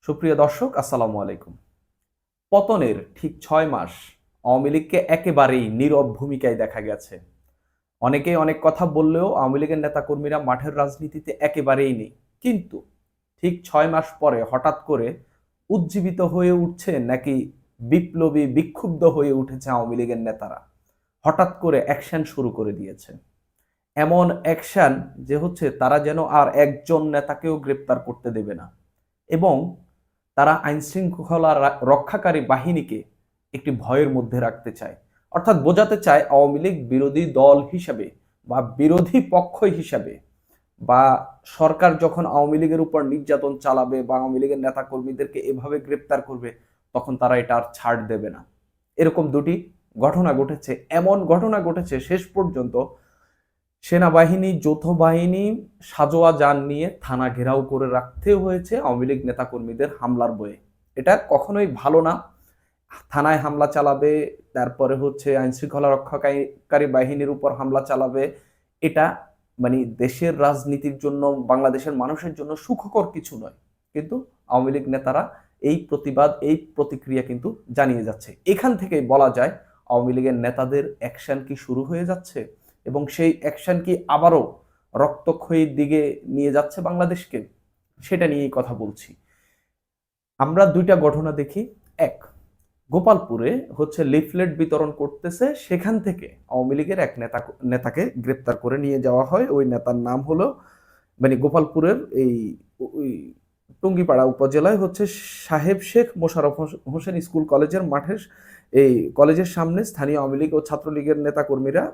সুপ্রিয় দর্শক, আসসালামু আলাইকুম। পতনের ঠিক ৬ মাস আওয়ামী লীগকে একেবারেই নীরব ভূমিকায় দেখা গেছে। অনেকেই অনেক কথা বললেও আওয়ামী লীগের নেতাকর্মীরা মাঠের রাজনীতিতে একেবারেই নেই। কিন্তু ঠিক ৬ মাস পরে হঠাৎ করে উজ্জীবিত হয়ে উঠছে নাকি বিপ্লবী বিক্ষুব্ধ হয়ে উঠেছে আওয়ামী লীগের নেতারা। হঠাৎ করে অ্যাকশন শুরু করে দিয়েছে। এমন অ্যাকশন যে হচ্ছে তারা যেন আর একজন নেতাকেও গ্রেপ্তার করতে দেবে না। এবং তারা আইনশৃঙ্খলা রক্ষাকারী বাহিনীকে একটি ভয়ের মধ্যে রাখতে চায়। অর্থাৎ বোঝাতে চায় আওয়ামী লীগ বিরোধী দল হিসাবে বা বিরোধী পক্ষ হিসাবে বা সরকার যখন আওয়ামী লীগের উপর নির্যাতন চালাবে বা আওয়ামী লীগের নেতাকর্মীদেরকে এভাবে গ্রেপ্তার করবে, তখন তারা এটা আর ছাড় দেবে না। এরকম দুটি ঘটনা ঘটেছে। এমন ঘটনা ঘটেছে শেষ পর্যন্ত সেনাবাহিনী, যৌথ বাহিনী সাঁজোয়া যান নিয়ে থানা ঘেরাও করে রাখতে হয়েছে আওয়ামী লীগ নেতাকর্মীদের হামলার বয়ে। এটা কখনোই ভালো না। থানায় হামলা চালাবে, তারপরে হচ্ছে আইন শৃঙ্খলা রক্ষাকারী বাহিনীর উপর হামলা চালাবে। এটা মানে দেশের রাজনীতির জন্য, বাংলাদেশের মানুষের জন্য সুখকর কিছু নয়। কিন্তু আওয়ামী লীগ নেতারা এই প্রতিবাদ, এই প্রতিক্রিয়া কিন্তু জানিয়ে যাচ্ছে। এখান থেকেই বলা যায় আওয়ামী লীগের নেতাদের অ্যাকশন কি শুরু হয়ে যাচ্ছে এবং সেই অ্যাকশন কি আবারও রক্তক্ষয়ীর দিকে নিয়ে যাচ্ছে বাংলাদেশকে, সেটা নিয়েই কথা বলছি। আমরা দুইটা ঘটনা দেখি। এক, গোপালপুরে হচ্ছে লিফলেট বিতরণ করতেছে, সেখান থেকে আওয়ামী লীগের এক নেতাকে গ্রেপ্তার করে নিয়ে যাওয়া হয়। ওই নেতার নাম হলো গোপালপুরের এই ওই টুঙ্গিপাড়া উপজেলায় হচ্ছে সাহেব শেখ মোশাররফ হোসেন স্কুল কলেজের মাঠের এই কলেজের সামনে স্থানীয় আওয়ামী লীগ ও ছাত্রলীগের নেতাকর্মীরা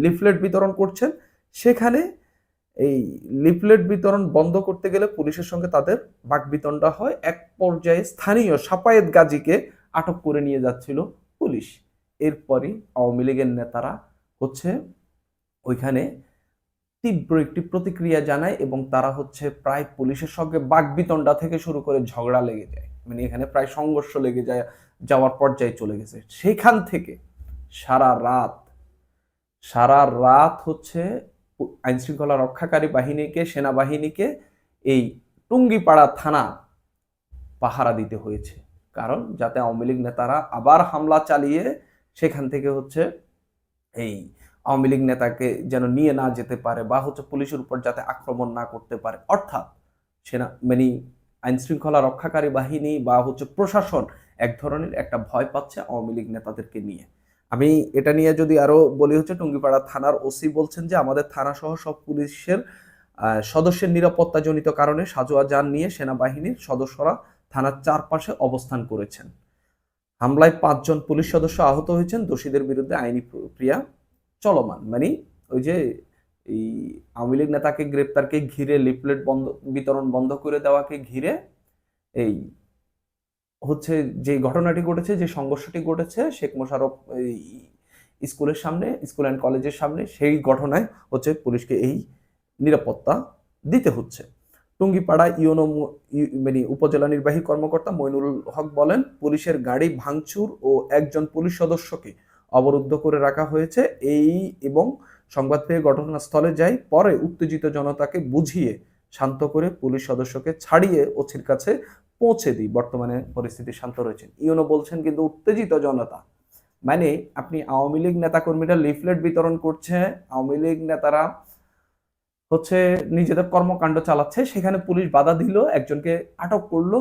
লিফলেট বিতরণ করছেন। সেখানে এই লিফলেট বিতরণ বন্ধ করতে গেলে পুলিশের সঙ্গে তাদের বাকবিতণ্ডা হয়। এক পর্যায়ে স্থানীয় সাপায়েত গাজীকে আটক করে নিয়ে যাচ্ছিল পুলিশ। এরপরই আওয়ামী লীগের নেতারা হচ্ছে ওইখানে তীব্র একটি প্রতিক্রিয়া জানায় এবং তারা হচ্ছে প্রায় পুলিশের সঙ্গে বাকবিতণ্ডা থেকে শুরু করে ঝগড়া লেগে যায়। এখানে প্রায় সংঘর্ষ লেগে যাওয়ার পর্যায়ে চলে গেছে। সেখান থেকে সারা রাত সারা রাত হচ্ছে আইন শৃঙ্খলা রক্ষাকারী বাহিনীকে, সেনাবাহিনীকে এই টুঙ্গিপাড়া থানা পাহারা দিতে হয়েছে। কারণ যাতে আওয়ামী লীগ নেতারা আবার হামলা চালিয়ে সেখান থেকে হচ্ছে এই আওয়ামী লীগ নেতাকে যেন নিয়ে না যেতে পারে বা হচ্ছে পুলিশের উপর যাতে আক্রমণ না করতে পারে। অর্থাৎ সেনা আইন শৃঙ্খলা রক্ষাকারী বাহিনী বা হচ্ছে প্রশাসন এক ধরনের একটা ভয় পাচ্ছে আওয়ামী লীগ নেতাদেরকে নিয়ে। আমি এটা নিয়ে যদি আরো বলি, হচ্ছে টুঙ্গিপাড়া থানার ওসি বলছেন যে আমাদের থানা সহ সব পুলিশের সদস্যের নিরাপত্তাজনিত কারণে সাঁজোয়া যান নিয়ে সেনাবাহিনীর সদস্যরা থানার চারপাশে অবস্থান করেছেন। হামলায় ৫ জন পুলিশ সদস্য আহত হয়েছেন। দোষীদের বিরুদ্ধে আইনি প্রক্রিয়া চলমান। ওই যে এই আওয়ামী লীগ নেতাকে গ্রেপ্তারকে ঘিরে লিফলেট বিতরণ বন্ধ করে দেওয়াকে ঘিরে এই হচ্ছে যে ঘটনাটি ঘটেছে, যে সংঘর্ষটি ঘটেছে শেখ মোশাররফ স্কুলের সামনে, স্কুল অ্যান্ড কলেজের সামনে, সেই ঘটনায় হচ্ছে পুলিশকে এই নিরাপত্তা দিতে হচ্ছে। টুঙ্গিপাড়া ইউনো উপজেলা নির্বাহী কর্মকর্তা মইনুল হক বলেন, পুলিশের গাড়ি ভাঙচুর ও একজন পুলিশ সদস্যকে অবরুদ্ধ করে রাখা হয়েছে এবং সংবাদ পেয়ে ঘটনাস্থলে যাই, পরে উত্তেজিত জনতাকে বুঝিয়ে শান্ত করে পুলিশ সদস্যকে ছাড়িয়ে ওসির কাছে পৌঁছে দিই। বর্তমানে পরিস্থিতি শান্ত রয়েছে। ইউনো বলছেন কিন্তু উত্তেজিত জনতা আপনি আওয়ামী লীগ নেতাকর্মীরা লিফলেট বিতরণ করছে, আওয়ামী লীগ নেতারা হচ্ছে নিজেদের কর্মকাণ্ড চালাচ্ছে, সেখানে পুলিশ বাধা দিল, একজনকে আটক করলো,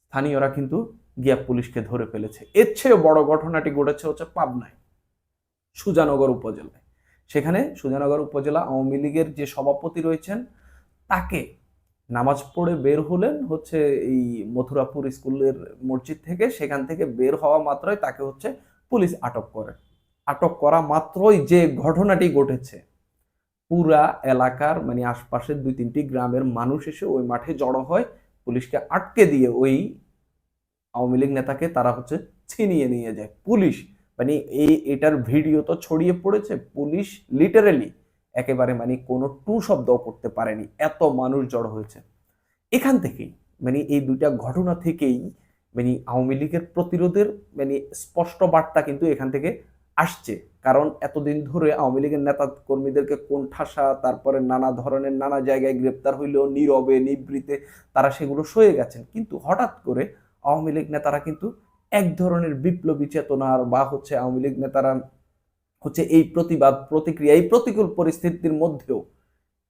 স্থানীয়রা কিন্তু গিয়া পুলিশকে ধরে ফেলেছে। এর চেয়ে বড় ঘটনাটি ঘটেছে হচ্ছে পাবনায় সুজানগর উপজেলায়। সেখানে সুজানগর উপজেলা আওয়ামী লীগের যে সভাপতি রয়েছেন, তাকে নামাজ পড়ে বের হলেন হচ্ছে এই মথুরাপুর স্কুলের মসজিদ থেকে। সেখান থেকে বের হওয়া মাত্রই তাকে হচ্ছে পুলিশ আটক করে। আটক করা মাত্রই যে ঘটনাটি ঘটেছে, পুরা এলাকার আশপাশের ২-৩টি গ্রামের মানুষ এসে ওই মাঠে জড়ো হয়। পুলিশকে আটকে দিয়ে ওই আওয়ামী লীগ নেতাকে তারা হচ্ছে ছিনিয়ে নিয়ে যায়। পুলিশ এটার ভিডিও তো ছড়িয়ে পড়েছে। পুলিশ লিটারেলি একেবারে কোনো টু শব্দও করতে পারেনি, এত মানুষ জড়ো হয়েছে। এখান থেকেই এই দুইটা ঘটনা থেকেই আওয়ামী লীগের প্রতিরোধের স্পষ্ট বার্তা কিন্তু এখান থেকে আসছে। কারণ এতদিন ধরে আওয়ামী লীগের নেতা কর্মীদেরকে কোণঠাসা, তারপরে নানা ধরনের নানা জায়গায় গ্রেপ্তার হইলেও নীরবে নিভৃতে তারা সেগুলো সয়ে গেছেন। কিন্তু হঠাৎ করে আওয়ামী লীগ নেতারা কিন্তু এক ধরনের বিপ্লবী চেতনার বা হচ্ছে আওয়ামী লীগ নেতারা হচ্ছে এই প্রতিবাদ প্রতিক্রিয়া এই প্রতিকূল পরিস্থিতির মধ্যেও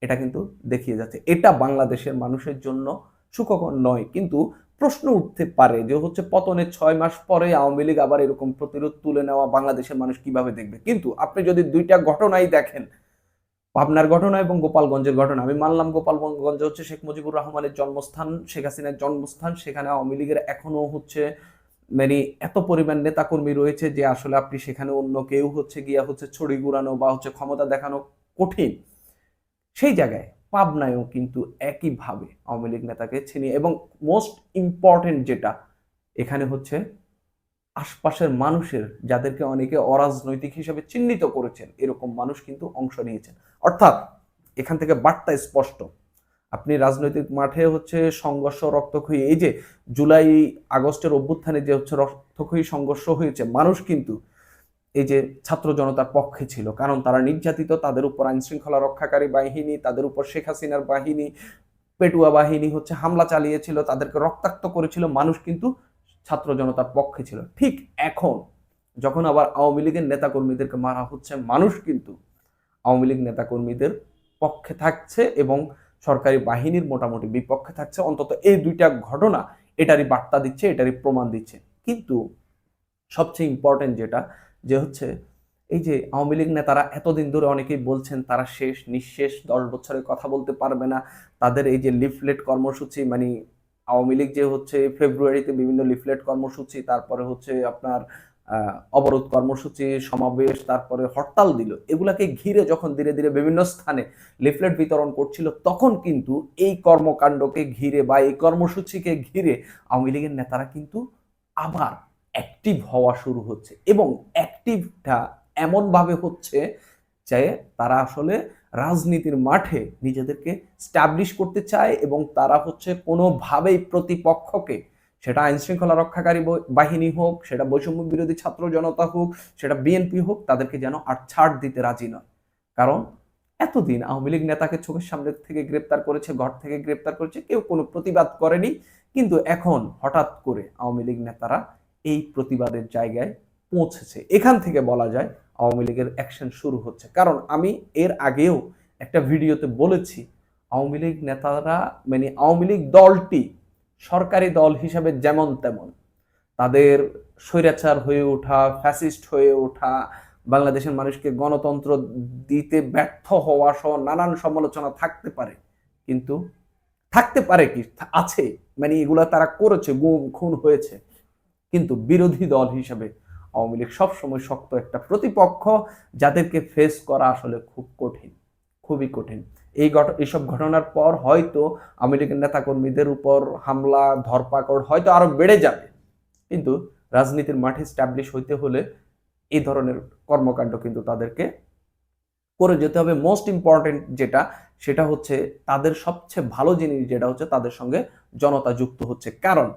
এটা কিন্তু দেখিয়ে যাচ্ছে। এটা বাংলাদেশের মানুষের জন্য সুখকর নয়। কিন্তু প্রশ্ন উঠতে পারে যে হচ্ছে পতনের ৬ মাস পরে আওয়ামী লীগ আবার এরকম প্রতিরোধ তুলে নেওয়া বাংলাদেশের মানুষ কিভাবে দেখবে। কিন্তু আপনি যদি দুইটা ঘটনাই দেখেন, পাবনার ঘটনা এবং গোপালগঞ্জের ঘটনা, আমি মানলাম গোপালগঞ্জ হচ্ছে শেখ মুজিবুর রহমানের জন্মস্থান, শেখ হাসিনার জন্মস্থান, সেখানে আওয়ামী লীগের এখনো হচ্ছে মানে এত পরিমাণ নেতাকর্মী রয়েছে যে আসলে আপনি সেখানে অন্য কেউ হচ্ছে গিয়া হচ্ছে ছড়ি ঘুরানো বা হচ্ছে ক্ষমতা দেখানো কঠিন। সেই জায়গায় পাবনায়ও কিন্তু একইভাবে আওয়ামী লীগ নেতাকে ছিনিয়ে, এবং মোস্ট ইম্পর্টেন্ট যেটা এখানে হচ্ছে আশপাশের মানুষের, যাদেরকে অনেকে অরাজনৈতিক হিসেবে চিহ্নিত করেছেন, এরকম মানুষ কিন্তু অংশ নিয়েছেন। অর্থাৎ এখান থেকে বার্তা স্পষ্ট, আপনি রাজনৈতিক মাঠে হচ্ছে সংঘর্ষ রক্তক্ষয়ী, এই যে জুলাই আগস্টের অভ্যুত্থানে যে হচ্ছে রক্তক্ষয়ী সংঘর্ষ হয়েছে, মানুষ কিন্তু এই যে ছাত্র জনতার পক্ষে ছিল, কারণ তারা নির্যাতিত, তাদের উপর আইন শৃঙ্খলা রক্ষাকারী বাহিনী, তাদের উপর শেখ হাসিনার বাহিনী, পেটুয়া বাহিনী হচ্ছে হামলা চালিয়েছিল, তাদেরকে রক্তাক্ত করেছিল, মানুষ কিন্তু ছাত্র জনতার পক্ষে ছিল। ঠিক এখন যখন আবার আওয়ামী লীগের নেতাকর্মীদেরকে মারা হচ্ছে, মানুষ কিন্তু আওয়ামী লীগ নেতাকর্মীদের পক্ষে থাকছে এবং সরকারি বাহিনীর মোটামুটি বিপক্ষে থাকছে। অন্তত এই দুইটা ঘটনা এটারই বার্তা দিচ্ছে, এটারই প্রমাণ দিচ্ছে। কিন্তু সবচেয়ে ইম্পর্টেন্ট যেটা, যে হচ্ছে এই যে আওয়ামী লীগ নেতারা এতদিন ধরে অনেকেই বলছেন তারা শেষ নিঃশেষ, 10 বছরের কথা বলতে পারবে না, তাদের এই যে লিফলেট কর্মসূচি, মানে আওয়ামী লীগ যে হচ্ছে ফেব্রুয়ারিতে বিভিন্ন লিফলেট কর্মসূচি, তারপরে হচ্ছে আপনার অবরোধ কর্মসূচি, সমাবেশ, তারপরে হরতাল দিল, এগুলাকে ঘিরে যখন ধীরে ধীরে বিভিন্ন স্থানে লিফলেট বিতরণ করছিল, তখন কিন্তু এই কর্মকাণ্ডকে ঘিরে বা এই কর্মসূচিকে ঘিরে আওয়ামী লীগের নেতারা কিন্তু আবার অ্যাক্টিভ হওয়া শুরু হচ্ছে, এবং অ্যাক্টিভটা এমনভাবে হচ্ছে যে তারা আসলে রাজনীতির মাঠে নিজেদেরকে স্টাবলিশ করতে চায়, এবং তারা হচ্ছে কোনোভাবেই প্রতিপক্ষকে, সেটা আইন শৃঙ্খলা রক্ষাকারী বাহিনী হোক, সেটা বৈষম্য বিরোধী ছাত্র জনতা হোক, সেটা বিএনপি হোক, তাদেরকে যেন আর ছাড় দিতে রাজি নয়। কারণ এতদিন আওয়ামী লীগ নেতাকে চোখের সামনে থেকে গ্রেপ্তার করেছে, ঘর থেকে গ্রেপ্তার করেছে, কেউ কোনো প্রতিবাদ করেনি। কিন্তু এখন হঠাৎ করে আওয়ামী লীগ নেতারা এই প্রতিবাদের জায়গায় পৌঁছেছে। এখান থেকে বলা যায় আওয়ামী লীগের অ্যাকশন শুরু হচ্ছে। কারণ আমি এর আগেও একটা ভিডিওতে বলেছি, আওয়ামী লীগ নেতারা মানে আওয়ামী লীগ দলটি সরকারি দল হিসাবে যেমন তেমন, তাদের স্বৈরাচার হয়ে ওঠা, ফ্যাসিস্ট হয়ে ওঠা, বাংলাদেশের মানুষকে গণতন্ত্র দিতে ব্যর্থ হওয়া সহ নানান সমালোচনা থাকতে পারে, কিন্তু থাকতে পারে কি আছে, মানে এগুলা তারা করেছে, গুম খুন হয়েছে, কিন্তু বিরোধী দল হিসেবে আওয়ামী লীগ সবসময় শক্ত একটা প্রতিপক্ষ, যাদেরকে ফেস করা আসলে খুব কঠিন, খুবই কঠিন। এইসব ঘটনার পর হয়তো আওয়ামী লীগের নেতাকর্মীদের উপর হামলা ধরপাকড় হয়তো আরো বেড়ে যাবে, কিন্তু রাজনীতির মাঠে স্ট্যাবলিশ হইতে হলে এই ধরনের কর্মকাণ্ড কিন্তু তাদেরকে করে যেতে হবে। মোস্ট ইম্পর্টেন্ট যেটা, সেটা হচ্ছে তাদের সবচেয়ে ভালো জিনিস যেটা হচ্ছে তাদের সঙ্গে জনতা যুক্ত হচ্ছে। কারণ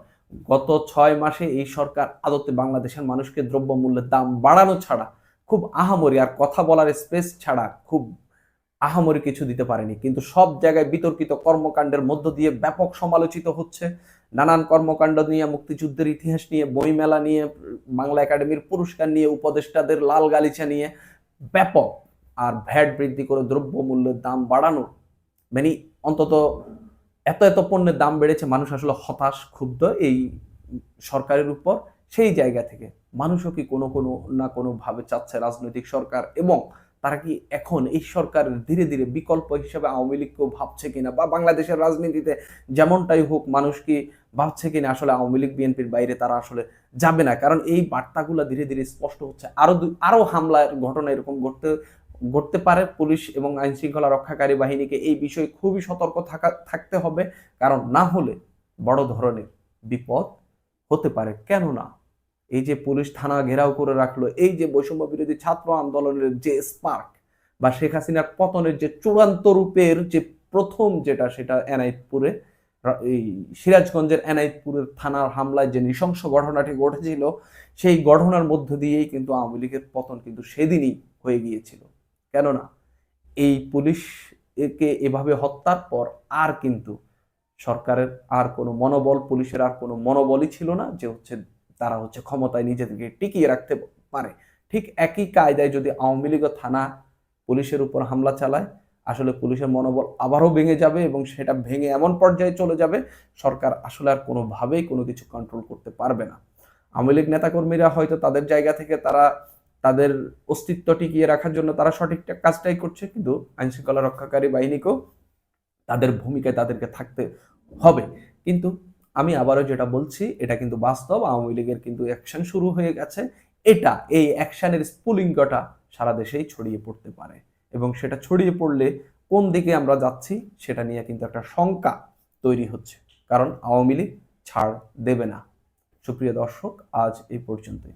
গত 6 মাসে এই সরকার আদতে বাংলাদেশের মানুষকে দ্রব্যমূল্যের দাম বাড়ানো ছাড়া, খুব আহামরি আর কথা বলার স্পেস ছাড়া খুব আহামরি কিছু দিতে পারেনি। কিন্তু সব জায়গায় বিতর্কিত কর্মকাণ্ডের মধ্য দিয়ে ব্যাপক সমালোচিত হচ্ছে। নানান কর্মকাণ্ড নিয়ে, মুক্তিযুদ্ধের ইতিহাস নিয়ে, বইমেলা নিয়ে, বাংলা একাডেমির পুরস্কার নিয়ে, উপদেষ্টাদের লাল গালিচা নিয়ে ব্যাপক, আর ভ্যাট বৃদ্ধি করে দ্রব্যমূল্যের দাম বাড়ানো, মানে অন্তত এত এত পণ্যের দাম বেড়েছে, মানুষ আসলে হতাশ, ক্ষুব্ধ এই সরকারের উপর। সেই জায়গা থেকে মানুষও কি কোনো কোনো না কোনো ভাবে চাচ্ছে রাজনৈতিক সরকার, এবং তারা কি এখন এই সরকারের ধীরে ধীরে বিকল্প হিসেবে আওয়ামী লীগকেও ভাবছে কিনা, বা বাংলাদেশের রাজনীতিতে যেমনটাই হোক মানুষ কি ভাবছে কিনা আসলে আওয়ামী লীগ বিএনপির বাইরে তারা আসলে যাবে না। কারণ এই বার্তাগুলো ধীরে ধীরে স্পষ্ট হচ্ছে, আরো হামলার ঘটনা এরকম ঘটতে পারে। পুলিশ এবং আইন শৃঙ্খলা রক্ষাকারী বাহিনীকে এই বিষয়ে খুবই সতর্ক থাকতে হবে, কারণ না হলে বড় ধরনের বিপদ হতে পারে। কেননা এই যে পুলিশ থানা ঘেরাও করে রাখলো, এই যে বৈষম্য বিরোধী ছাত্র আন্দোলনের যে স্পার্ক, বা শেখ হাসিনার পতনের যে চূড়ান্ত রূপের যে প্রথম যেটা, সেটা এনায়েতপুরে এই সিরাজগঞ্জের এনায়েতপুরের থানার হামলায় যে নৃশংস ঘটনাটি ঘটেছিল, সেই ঘটনার মধ্য দিয়েই কিন্তু আওয়ামী লীগের পতন কিন্তু সেদিনই হয়ে গিয়েছিল। কেননা এই পুলিশ একে এভাবে হত্যার পর আর কিন্তু সরকারের আর কোনো মনোবল, পুলিশের আর কোনো মনোবলই ছিল না যে তারা ক্ষমতায় নিজেদেরকে টিকিয়ে রাখতে পারে। ঠিক একই কায়দায় যদি আওয়ামী লীগ থানা পুলিশের উপর হামলা চালায়, আসলে পুলিশের মনোবল আবারও ভেঙে যাবে এবং সেটা ভেঙে এমন পর্যায়ে চলে যাবে সরকার আসলে আর কোনোভাবেই কোনো কিছু কন্ট্রোল করতে পারবে না। আওয়ামী লীগ নেতাকর্মীরা হয়তো তাদের জায়গা থেকে তারা তাদের অস্তিত্ব টিকিয়ে রাখার জন্য তারা সঠিক কাজটাই করছে, কিন্তু আইনশৃঙ্খলা রক্ষাকারী বাহিনীকেও তাদের ভূমিকায় তাদেরকে থাকতে হবে। কিন্তু আমি আবারও যেটা বলছি, এটা কিন্তু বাস্তব। আওয়ামী লীগের কিন্তু অ্যাকশন শুরু হয়ে গেছে। এই অ্যাকশনের স্ফুলিঙ্গটা সারা দেশেই ছড়িয়ে পড়তে পারে এবং সেটা ছড়িয়ে পড়লে কোন দিকে আমরা যাচ্ছি সেটা নিয়ে কিন্তু একটা শঙ্কা তৈরি হচ্ছে, কারণ আওয়ামী লীগ ছাড় দেবে না। সুপ্রিয় দর্শক, আজ এই পর্যন্তই।